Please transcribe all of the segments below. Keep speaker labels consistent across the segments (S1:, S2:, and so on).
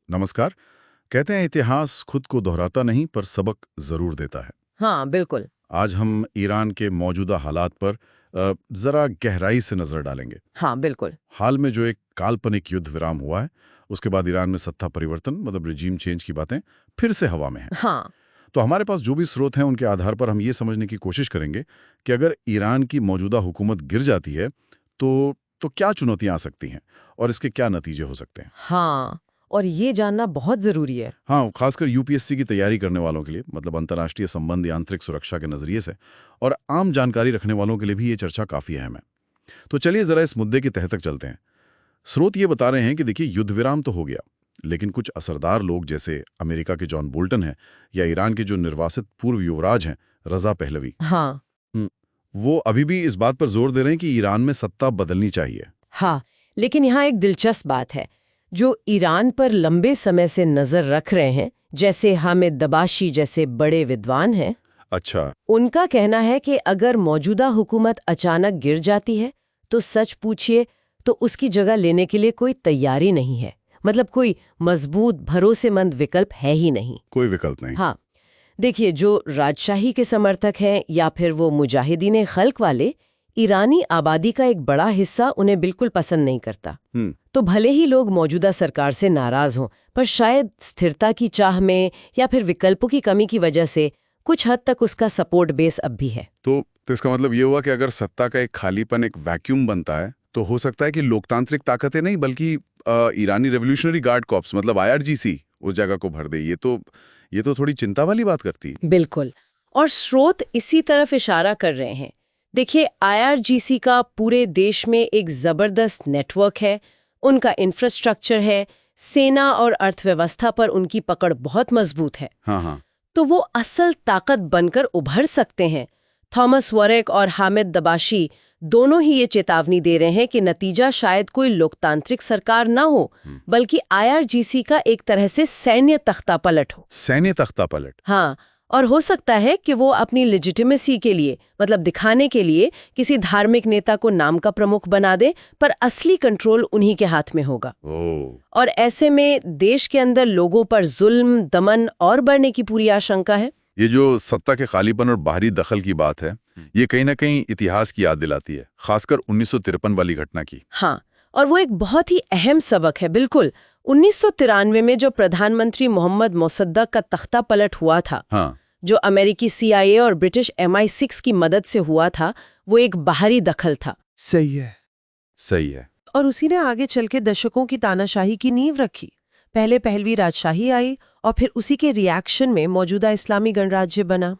S1: नमस्कार। कहते हैं इतिहास खुद को दोहराता नहीं पर सबक जरूर देता है।
S2: हाँ, बिल्कुल।
S1: आज हम ईरान के मौजूदा हालात पर जरा गहराई से नजर डालेंगे।
S2: हाँ, बिल्कुल।
S1: हाल में जो एक काल्पनिक युद्ध विराम हुआ है, उसके बाद ईरान में सत्ता परिवर्तन मतलब रिजीम चेंज की बातें फिर से हवा में हैं।
S2: हाँ,
S1: तो हमारे पास जो भी स्रोत हैं उनके आधार पर हम ये समझने की कोशिश करेंगे कि अगर ईरान की मौजूदा हुकूमत गिर जाती है तो क्या चुनौतियां आ सकती हैं और इसके क्या नतीजे हो सकते हैं।
S2: हाँ, और ये जानना बहुत जरूरी है।
S1: हाँ, खासकर यूपीएससी की तैयारी करने वालों के लिए मतलब अंतर्राष्ट्रीय संबंध या आंतरिक सुरक्षा के नजरिए से और आम जानकारी रखने वालों के लिए भी ये चर्चा काफी अहम है। तो चलिए जरा इस मुद्दे की तह तक चलते हैं। स्रोत ये बता रहे हैं कि देखिए युद्ध विराम तो हो गया, लेकिन कुछ असरदार लोग जैसे अमेरिका के जॉन बोल्टन हैं या ईरान के जो निर्वासित पूर्व युवराज हैं रजा पहलवी,
S2: हाँ,
S1: हम्म, वो अभी भी इस बात पर जोर दे रहे हैं कि ईरान में सत्ता बदलनी चाहिए।
S2: हाँ, लेकिन यहाँ एक दिलचस्प बात है। जो ईरान पर लंबे समय से नजर रख रहे हैं, जैसे हामिद दबाशी जैसे बड़े विद्वान हैं,
S1: अच्छा।
S2: उनका कहना है कि अगर मौजूदा हुकूमत अचानक गिर जाती है, तो सच पूछिए तो उसकी जगह लेने के लिए कोई तैयारी नहीं है। मतलब कोई मजबूत भरोसेमंद विकल्प है ही नहीं।
S1: कोई विकल्प नहीं।
S2: हाँ, देखिए, जो राजशाही के समर्थक हैं या फिर वो मुजाहिदीन खल्क वाले, ईरानी आबादी का एक बड़ा हिस्सा उन्हें बिल्कुल पसंद नहीं करता। तो भले ही लोग मौजूदा सरकार से नाराज हों, पर शायद स्थिरता की चाह में या फिर विकल्पों की कमी की वजह से कुछ हद तक उसका सपोर्ट बेस अब भी है।
S1: तो इसका मतलब ये हुआ कि अगर सत्ता का एक खालीपन एक वैक्यूम बनता है तो हो सकता है कि लोकतांत्रिक ताकतें नहीं बल्कि ईरानी रेवोल्यूशनरी गार्ड कॉर्प्स मतलब आईआरजीसी उस जगह को भर दे। ये तो थोड़ी चिंता वाली बात करती है।
S2: बिल्कुल, और स्रोत इसी तरफ इशारा कर रहे हैं। देखिए, आईआरजीसी का पूरे देश में एक जबरदस्त नेटवर्क है, उनका इंफ्रास्ट्रक्चर है, सेना और अर्थव्यवस्था पर उनकी पकड़ बहुत मजबूत है।
S1: हाँ हाँ।
S2: तो वो असल ताकत बनकर उभर सकते हैं। थॉमस वरेक और हामिद दबाशी दोनों ही ये चेतावनी दे रहे हैं कि नतीजा शायद कोई लोकतांत्रिक सरकार ना हो, बल्कि आईआरजीसी का एक तरह से सैन्य तख्तापलट हो।
S1: सैन्य तख्तापलट।
S2: हाँ, और हो सकता है कि वो अपनी लेजिटिमेसी के लिए, मतलब दिखाने के लिए, किसी धार्मिक नेता को नाम का प्रमुख बना दे, पर असली कंट्रोल उन्हीं के हाथ में होगा। और ऐसे में देश के अंदर लोगों पर जुल्म, दमन और बढ़ने की पूरी आशंका है।
S1: ये जो सत्ता के खालीपन और बाहरी दखल की बात है, ये कहीं ना कहीं इतिहास की याद दिलाती है, खासकर 1953 वाली घटना की।
S2: हाँ, और वो एक बहुत ही अहम सबक है। बिल्कुल, 1993 में जो प्रधानमंत्री मोहम्मद मोसद्दक का तख्ता पलट हुआ था,
S1: हाँ।
S2: जो अमेरिकी CIA और ब्रिटिश MI6 की मदद से हुआ था, वो एक बाहरी दखल था।
S3: सही है।
S1: सही है।
S3: और उसी ने आगे चल के दशकों की तानाशाही की नींव रखी। पहले पहलवी राजशाही आई और फिर उसी के रिएक्शन में मौजूदा इस्लामी गणराज्य बना।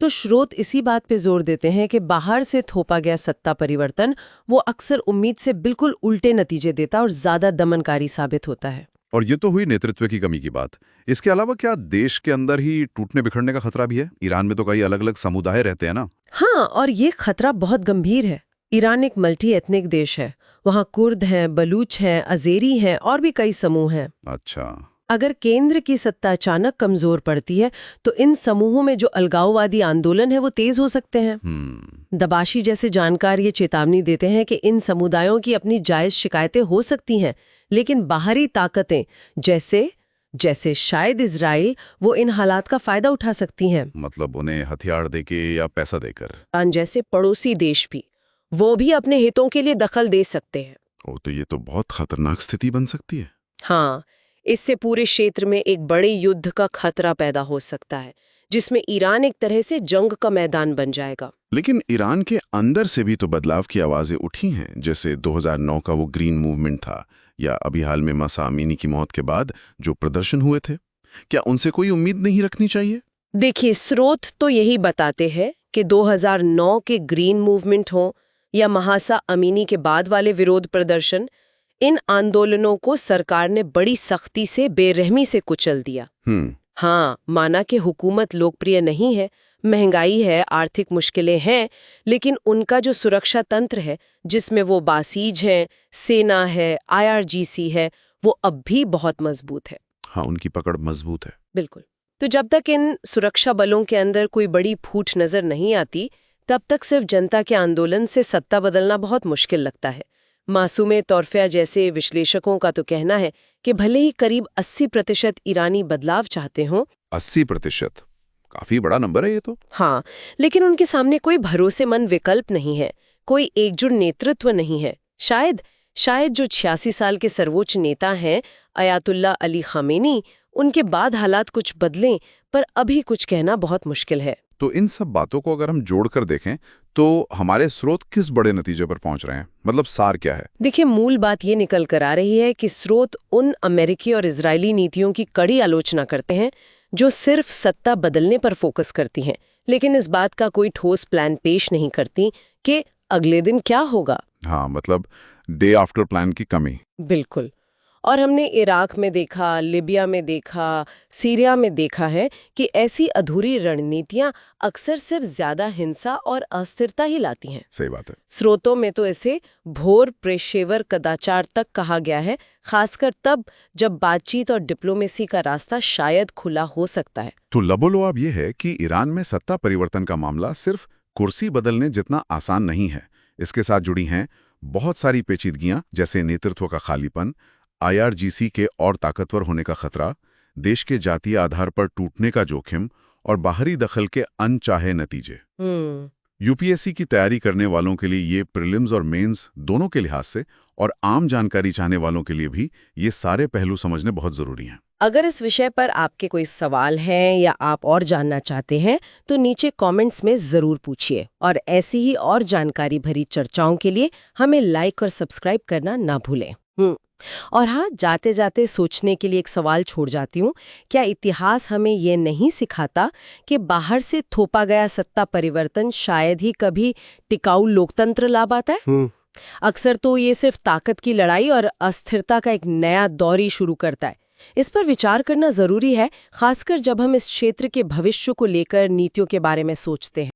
S3: तो स्रोत इसी बात पे जोर देते हैं कि बाहर से थोपा गया सत्ता परिवर्तन वो अक्सर उम्मीद से बिल्कुल उल्टे नतीजे देता और ज्यादा दमनकारी साबित होता है।
S1: और ये तो हुई नेतृत्व की कमी की बात। इसके अलावा क्या देश के अंदर ही टूटने बिखरने का खतरा भी है? ईरान में तो कई अलग अलग समुदाय रहते हैं ना।
S2: हाँ, और ये खतरा बहुत गंभीर है। ईरान एक मल्टी एथनिक देश है। वहाँ कुर्द हैं, बलूच हैं, अजेरी हैं और भी कई समूह हैं।
S1: अच्छा।
S2: अगर केंद्र की सत्ता अचानक कमजोर पड़ती है तो इन समूहों में जो अलगाववादी आंदोलन है वो तेज हो सकते हैं। दबाशी जैसे जानकार ये चेतावनी देते हैं कि इन समुदायों की अपनी जायज शिकायतें हो सकती हैं, लेकिन बाहरी ताकतें जैसे शायद इजराइल वो इन हालात का फायदा उठा सकती हैं।
S1: मतलब उन्हें हथियार देके या पैसा देकर।
S2: जैसे पड़ोसी देश भी, वो भी अपने हितों के लिए दखल दे सकते हैं।
S1: तो ये तो बहुत खतरनाक स्थिति बन सकती है।
S2: हाँ, इससे पूरे क्षेत्र में एक बड़े युद्ध का खतरा पैदा हो सकता है, जिसमें ईरान एक तरह से जंग का मैदान बन जाएगा।
S1: लेकिन ईरान के अंदर से भी तो बदलाव की आवाजें उठी हैं, जैसे 2009 का वो ग्रीन मूवमेंट था या अभी हाल में महसा अमीनी की मौत के बाद जो प्रदर्शन हुए थे। क्या उनसे कोई उम्मीद नहीं रखनी चाहिए?
S2: देखिए, स्रोत तो यही बताते हैं कि 2009 के ग्रीन मूवमेंट हो या महसा अमीनी के बाद वाले विरोध प्रदर्शन, इन आंदोलनों को सरकार ने बड़ी सख्ती से बेरहमी से कुचल दिया। हाँ, माना कि हुकूमत लोकप्रिय नहीं है, महंगाई है, आर्थिक मुश्किलें हैं, लेकिन उनका जो सुरक्षा तंत्र है, जिसमें वो बासीज हैं, सेना है, आईआरजीसी है, वो अब भी बहुत मजबूत है।
S1: हाँ, उनकी पकड़ मजबूत है।
S2: बिल्कुल। तो जब तक इन सुरक्षा बलों के अंदर कोई बड़ी फूट नजर नहीं आती, तब तक सिर्फ जनता के आंदोलन से सत्ता बदलना बहुत मुश्किल लगता है। मासूमे तौरफिया जैसे विश्लेषकों का तो कहना है कि भले ही करीब 80% ईरानी बदलाव चाहते हों,
S1: 80%? काफी बड़ा नंबर है ये तो।
S2: हाँ, लेकिन उनके सामने कोई भरोसेमंद विकल्प नहीं है, कोई एकजुट नेतृत्व नहीं है। शायद जो 86 साल के सर्वोच्च नेता हैं अयातुल्ला अली खामेनी, उनके बाद हालात कुछ बदलें, पर अभी कुछ कहना बहुत मुश्किल है।
S1: तो इन सब बातों को अगर हम जोड़कर देखें तो हमारे स्रोत किस बड़े नतीजे पर पहुंच रहे हैं? मतलब सार क्या है?
S2: देखिए, मूल बात ये निकल कर आ रही है कि स्रोत उन अमेरिकी और इजरायली नीतियों की कड़ी आलोचना करते हैं जो सिर्फ सत्ता बदलने पर फोकस करती हैं, लेकिन इस बात का कोई ठोस प्लान पेश नहीं करती कि अगले दिन क्या होगा।
S1: हाँ, मतलब डे आफ्टर प्लान की कमी।
S2: बिल्कुल। और हमने इराक में देखा, लिबिया में देखा, सीरिया में देखा है कि ऐसी अधूरी रणनीतियां अक्सर सिर्फ ज्यादा हिंसा और अस्थिरता ही लाती हैं।
S1: सही बात है।
S2: स्रोतों में तो इसे घोर पेशेवर कदाचार तक कहा गया है, खासकर तब जब बातचीत और डिप्लोमेसी का रास्ता शायद खुला हो सकता है।
S1: तो लबोलुआब ये है कि ईरान में सत्ता परिवर्तन का मामला सिर्फ कुर्सी बदलने जितना आसान नहीं है। इसके साथ जुड़ी हैं बहुत सारी पेचीदगियां, जैसे नेतृत्व का खालीपन, IRGC के और ताकतवर होने का खतरा, देश के जातीय आधार पर टूटने का जोखिम और बाहरी दखल के अनचाहे नतीजे। UPSC की तैयारी करने वालों के लिए ये प्रीलिम्स और मेंस दोनों के लिहाज से, और आम जानकारी चाहने वालों के लिए भी ये सारे पहलू समझने बहुत जरूरी हैं।
S2: अगर इस विषय पर आपके कोई सवाल हैं या आप और जानना चाहते हैं तो नीचे कमेंट्स में जरूर पूछिए, और ऐसी ही और जानकारी भरी चर्चाओं के लिए हमें लाइक और सब्सक्राइब करना ना भूलें। और हाँ, जाते जाते सोचने के लिए एक सवाल छोड़ जाती हूँ, क्या इतिहास हमें ये नहीं सिखाता कि बाहर से थोपा गया सत्ता परिवर्तन शायद ही कभी टिकाऊ लोकतंत्र ला पाता है? अक्सर तो ये सिर्फ ताकत की लड़ाई और अस्थिरता का एक नया दौर ही शुरू करता है। इस पर विचार करना जरूरी है, खासकर जब हम इस क्षेत्र के भविष्य को लेकर नीतियों के बारे में सोचते हैं।